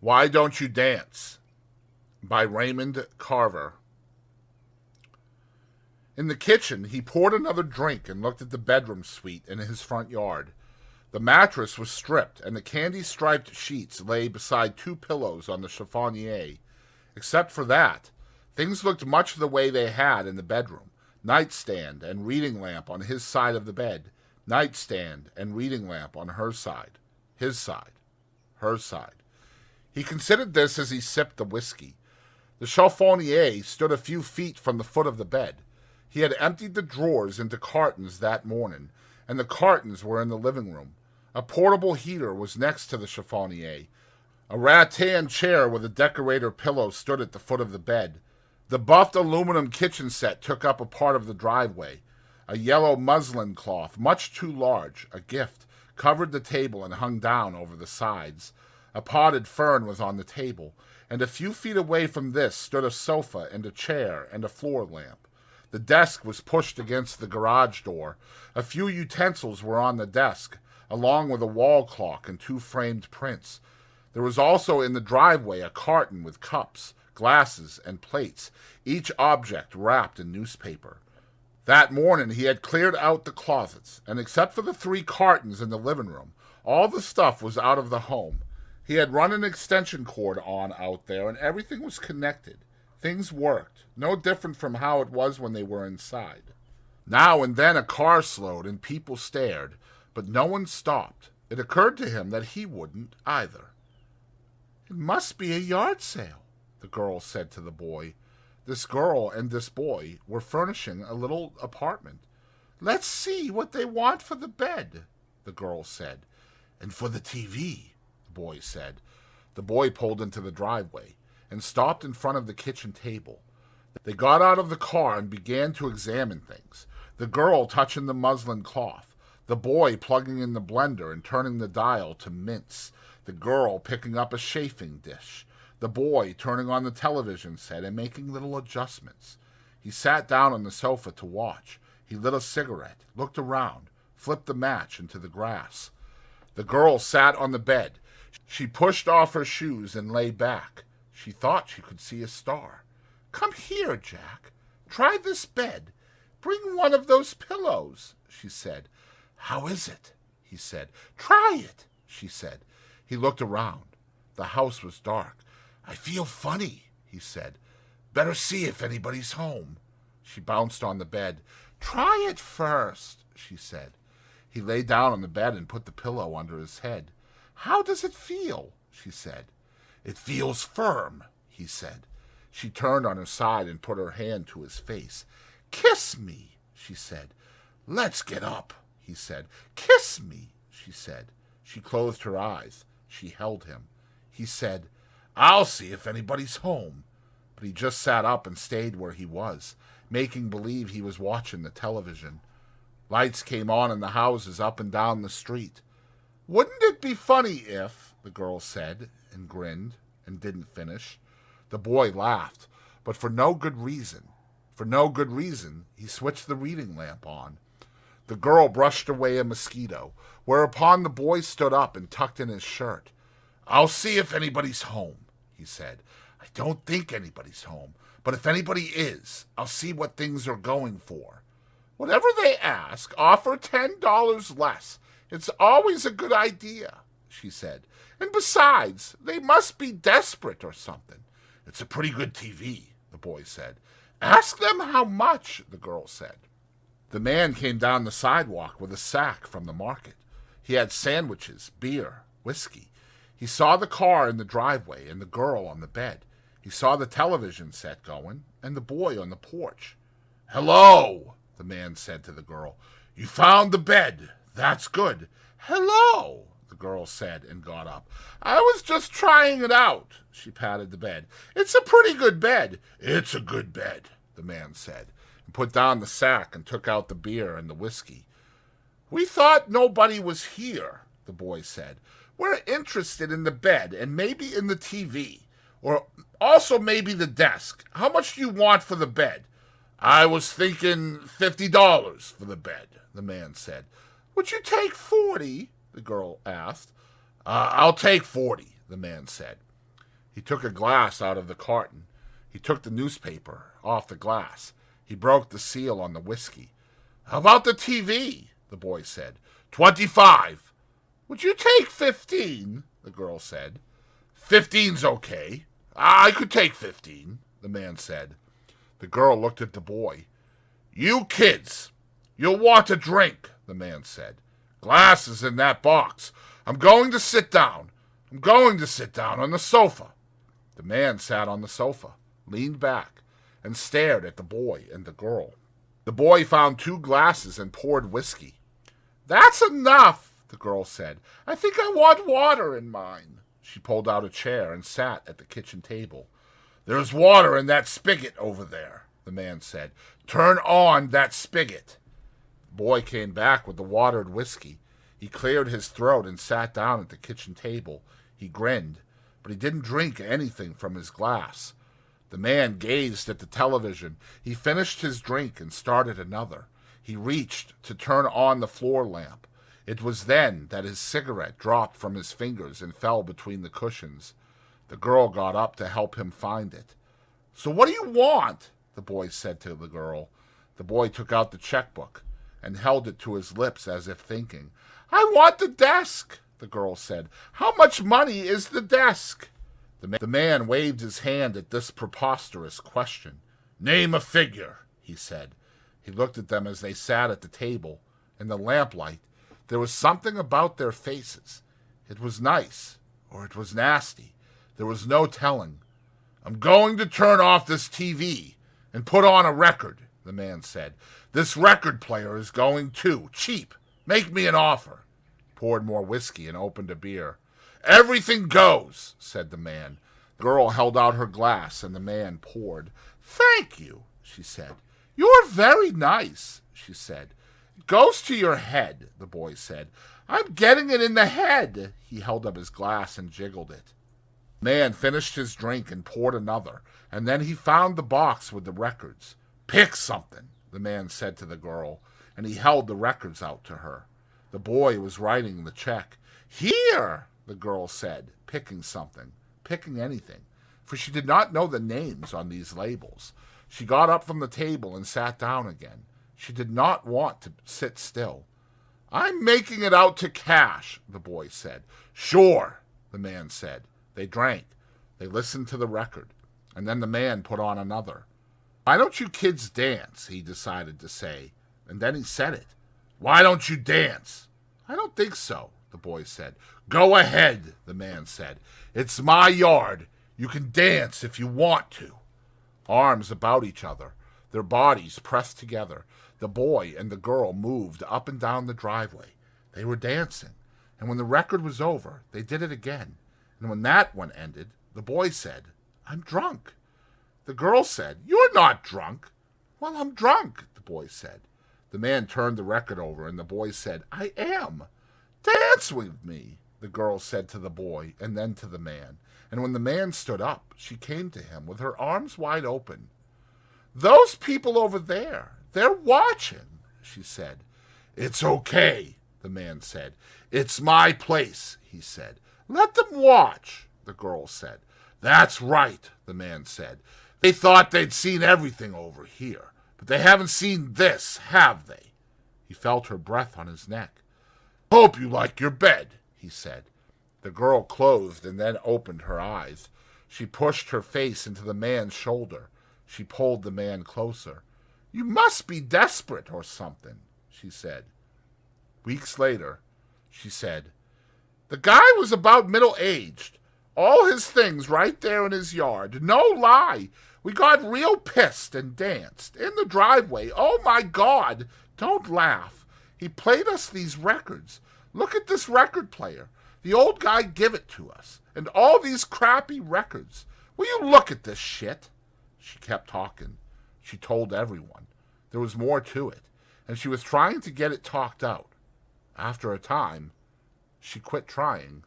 Why Don't You Dance? By Raymond Carver. In the kitchen, he poured another drink and looked at the bedroom suite in his front yard. The mattress was stripped, and the candy-striped sheets lay beside two pillows on the chiffonier. Except for that, things looked much the way they had in the bedroom. Nightstand and reading lamp on his side of the bed. Nightstand and reading lamp on her side. His side. Her side. He considered this as he sipped the whiskey. The chiffonier stood a few feet from the foot of the bed. He had emptied the drawers into cartons that morning, and the cartons were in the living room. A portable heater was next to the chiffonier. A rattan chair with a decorator pillow stood at the foot of the bed. The buffed aluminum kitchen set took up a part of the driveway. A yellow muslin cloth, much too large, a gift, covered the table and hung down over the sides. A potted fern was on the table, and a few feet away from this stood a sofa and a chair and a floor lamp. The desk was pushed against the garage door. A few utensils were on the desk, along with a wall clock and two framed prints. There was also in the driveway a carton with cups, glasses, and plates, each object wrapped in newspaper. That morning he had cleared out the closets, and except for the three cartons in the living room, all the stuff was out of the home. He had run an extension cord on out there, and everything was connected. Things worked, no different from how it was when they were inside. Now and then a car slowed and people stared, but no one stopped. It occurred to him that he wouldn't either. "It must be a yard sale," the girl said to the boy. This girl and this boy were furnishing a little apartment. "Let's see what they want for the bed," the girl said. "And for the TV," the boy said. The boy pulled into the driveway and stopped in front of the kitchen table. They got out of the car and began to examine things, the girl touching the muslin cloth, the boy plugging in the blender and turning the dial to mince, the girl picking up a chafing dish, the boy turning on the television set and making little adjustments. He sat down on the sofa to watch. He lit a cigarette, looked around, flipped the match into the grass. The girl sat on the bed. She pushed off her shoes and lay back. She thought she could see a star. "Come here, Jack. Try this bed. Bring one of those pillows," she said. "How is it?" he said. "Try it," she said. He looked around. The house was dark. "I feel funny," he said. "Better see if anybody's home." She bounced on the bed. "Try it first," she said. He lay down on the bed and put the pillow under his head. "How does it feel?" she said. "It feels firm," he said. She turned on her side and put her hand to his face. "Kiss me," she said. "Let's get up," he said. "Kiss me," she said. She closed her eyes. She held him. He said, "I'll see if anybody's home." But he just sat up and stayed where he was, making believe he was watching the television. Lights came on in the houses up and down the street. "Wouldn't it be funny if," the girl said, and grinned, and didn't finish. The boy laughed, but for no good reason. For no good reason, he switched the reading lamp on. The girl brushed away a mosquito, whereupon the boy stood up and tucked in his shirt. "I'll see if anybody's home," he said. "I don't think anybody's home, but if anybody is, I'll see what things are going for. Whatever they ask, offer $10 less. It's always a good idea," she said. "And besides, they must be desperate or something." "It's a pretty good TV," the boy said. "Ask them how much," the girl said. The man came down the sidewalk with a sack from the market. He had sandwiches, beer, whiskey. He saw the car in the driveway and the girl on the bed. He saw the television set going and the boy on the porch. "Hello," the man said to the girl. "You found the bed. That's good." "Hello," the girl said and got up. "I was just trying it out." She patted the bed. "It's a pretty good bed." "It's a good bed," the man said, and put down the sack and took out the beer and the whiskey. "We thought nobody was here," the boy said. "We're interested in the bed and maybe in the TV, or also maybe the desk. How much do you want for the bed?" "I was thinking $50 for the bed," the man said. "Would you take 40? The girl asked. I'll take 40, the man said. He took a glass out of the carton. He took the newspaper off the glass. He broke the seal on the whiskey. "How about the TV?" the boy said. "$25. "Would you take 15? The girl said. "15's okay. I could take 15, the man said. The girl looked at the boy. "You kids, you'll want a drink," the man said. "Glasses in that box. I'm going to sit down. I'm going to sit down on the sofa." The man sat on the sofa, leaned back, and stared at the boy and the girl. The boy found 2 glasses and poured whiskey. "That's enough," the girl said. "I think I want water in mine." She pulled out a chair and sat at the kitchen table. "There's water in that spigot over there," the man said. "Turn on that spigot." The boy came back with the watered whiskey. He cleared his throat and sat down at the kitchen table. He grinned, but he didn't drink anything from his glass. The man gazed at the television. He finished his drink and started another. He reached to turn on the floor lamp. It was then that his cigarette dropped from his fingers and fell between the cushions. The girl got up to help him find it. "So what do you want?" the boy said to the girl. The boy took out the checkbook and held it to his lips as if thinking. "I want the desk," the girl said. "How much money is the desk?" The man waved his hand at this preposterous question. "Name a figure," he said. He looked at them as they sat at the table. In the lamplight, there was something about their faces. It was nice, or it was nasty. There was no telling. "I'm going to turn off this TV and put on a record," the man said. "This record player is going too. Cheap. Make me an offer." Poured more whiskey and opened a beer. "Everything goes," said the man. The girl held out her glass and the man poured. "Thank you," she said. "You're very nice," she said. "It goes to your head," the boy said. "I'm getting it in the head." He held up his glass and jiggled it. The man finished his drink and poured another, and then he found the box with the records. "Pick something," the man said to the girl, and he held the records out to her. The boy was writing the check. "Here," the girl said, picking something, picking anything, for she did not know the names on these labels. She got up from the table and sat down again. She did not want to sit still. "I'm making it out to cash," the boy said. "Sure," the man said. They drank. They listened to the record, and then the man put on another. "Why don't you kids dance?" he decided to say, and then he said it. "Why don't you dance?" "I don't think so," the boy said. "Go ahead," the man said. "It's my yard. You can dance if you want to." Arms about each other, their bodies pressed together, the boy and the girl moved up and down the driveway. They were dancing, and when the record was over, they did it again. And when that one ended, the boy said, "I'm drunk." The girl said, "You're not drunk." "Well, I'm drunk," the boy said. The man turned the record over, and the boy said, "I am." "Dance with me," the girl said to the boy, and then to the man. And when the man stood up, she came to him with her arms wide open. "Those people over there, they're watching," she said. "It's okay," the man said. "It's my place," he said. "Let them watch," the girl said. "That's right," the man said. "They thought they'd seen everything over here, but they haven't seen this, have they?" He felt her breath on his neck. "Hope you like your bed," he said. The girl closed and then opened her eyes. She pushed her face into the man's shoulder. She pulled the man closer. "You must be desperate or something," she said. Weeks later, she said, "The guy was about middle-aged. All his things right there in his yard. No lie. We got real pissed and danced. In the driveway. Oh, my God. Don't laugh. He played us these records. Look at this record player. The old guy give it to us. And all these crappy records. Will you look at this shit?" She kept talking. She told everyone. There was more to it, and she was trying to get it talked out. After a time, she quit trying.